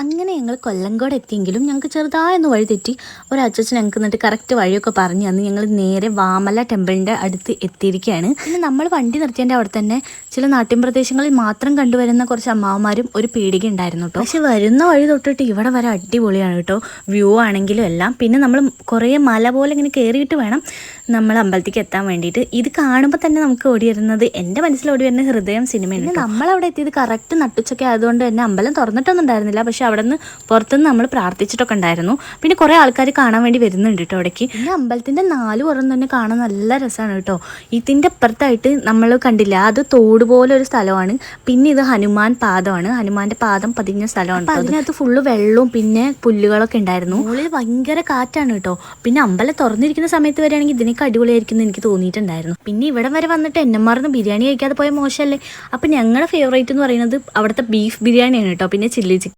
അങ്ങനെ ഞങ്ങൾ കൊല്ലങ്കോട് എത്തിയെങ്കിലും ഞങ്ങൾക്ക് ചെറുതായൊന്ന് വഴി തെറ്റി ഒരച്ഛൻ ഞങ്ങൾക്ക് എന്നിട്ട് കറക്റ്റ് വഴിയൊക്കെ പറഞ്ഞു തന്ന് ഞങ്ങൾ നേരെ വാമല ടെമ്പിളിൻ്റെ അടുത്ത് എത്തിയിരിക്കുകയാണ്. പിന്നെ നമ്മൾ വണ്ടി നിർത്തിയതിൻ്റെ അവിടെ തന്നെ ചില നാട്ടിൻ പ്രദേശങ്ങളിൽ മാത്രം കണ്ടുവരുന്ന കുറച്ച് അമ്മാവന്മാരും ഒരു പീടിക ഉണ്ടായിരുന്നു കേട്ടോ. പക്ഷെ വരുന്ന വഴി തൊട്ടിട്ട് ഇവിടെ വരെ അടിപൊളിയാണ് കേട്ടോ, വ്യൂ ആണെങ്കിലും എല്ലാം. പിന്നെ നമ്മൾ കുറേ മല പോലെ ഇങ്ങനെ കയറിയിട്ട് വേണം നമ്മൾ അമ്പലത്തേക്ക് എത്താൻ വേണ്ടിയിട്ട്. ഇത് കാണുമ്പോൾ തന്നെ നമുക്ക് ഓടി വരുന്നത്, എൻ്റെ മനസ്സിൽ ഓടി വരുന്ന ഹൃദയം സിനിമയാണ്. നമ്മളവിടെ എത്തിയത് കറക്റ്റ് നട്ടുച്ചൊക്കെ ആയതുകൊണ്ട് തന്നെ അമ്പലം തുറന്നിട്ടൊന്നും ഉണ്ടായിരുന്നില്ല. പക്ഷെ അവിടെ നിന്ന് പുറത്തുനിന്ന് നമ്മൾ പ്രാർത്ഥിച്ചിട്ടൊക്കെ ഉണ്ടായിരുന്നു. പിന്നെ കുറേ ആൾക്കാർ കാണാൻ വേണ്ടി വരുന്നുണ്ട് കേട്ടോ ഇടയ്ക്ക്. പിന്നെ അമ്പലത്തിൻ്റെ 4 പുറം തന്നെ കാണാൻ നല്ല രസമാണ് കേട്ടോ. ഇതിൻ്റെ അപ്പുറത്തായിട്ട് നമ്മൾ കണ്ടില്ല, അത് തോട് പോലെ ഒരു സ്ഥലമാണ്. പിന്നെ ഇത് ഹനുമാൻ പാദമാണ്, ഹനുമാന്റെ പാദം പതിഞ്ഞ സ്ഥലമാണ്. അതിനകത്ത് ഫുള്ള് വെള്ളവും പിന്നെ പുല്ലുകളൊക്കെ ഉണ്ടായിരുന്നു. മുകളിൽ ഭയങ്കര കാറ്റാണ് കേട്ടോ. പിന്നെ അമ്പലം തുറന്നിരിക്കുന്ന സമയത്ത് വരികയാണെങ്കിൽ ഇതിനൊക്കെ അടിപൊളിയായിരിക്കും എന്ന് എനിക്ക് തോന്നിയിട്ടുണ്ടായിരുന്നു. പിന്നെ ഇവിടെ വരെ വന്നിട്ട് എന്നമാർന്ന് ബിരിയാണി കഴിക്കാതെ പോയ മോശമല്ലേ. അപ്പം ഞങ്ങളുടെ ഫേവറേറ്റ് എന്ന് പറയുന്നത് അവിടുത്തെ ബീഫ് ബിരിയാണിയാണ് കേട്ടോ. പിന്നെ ചില്ലി ചിക്കൻ.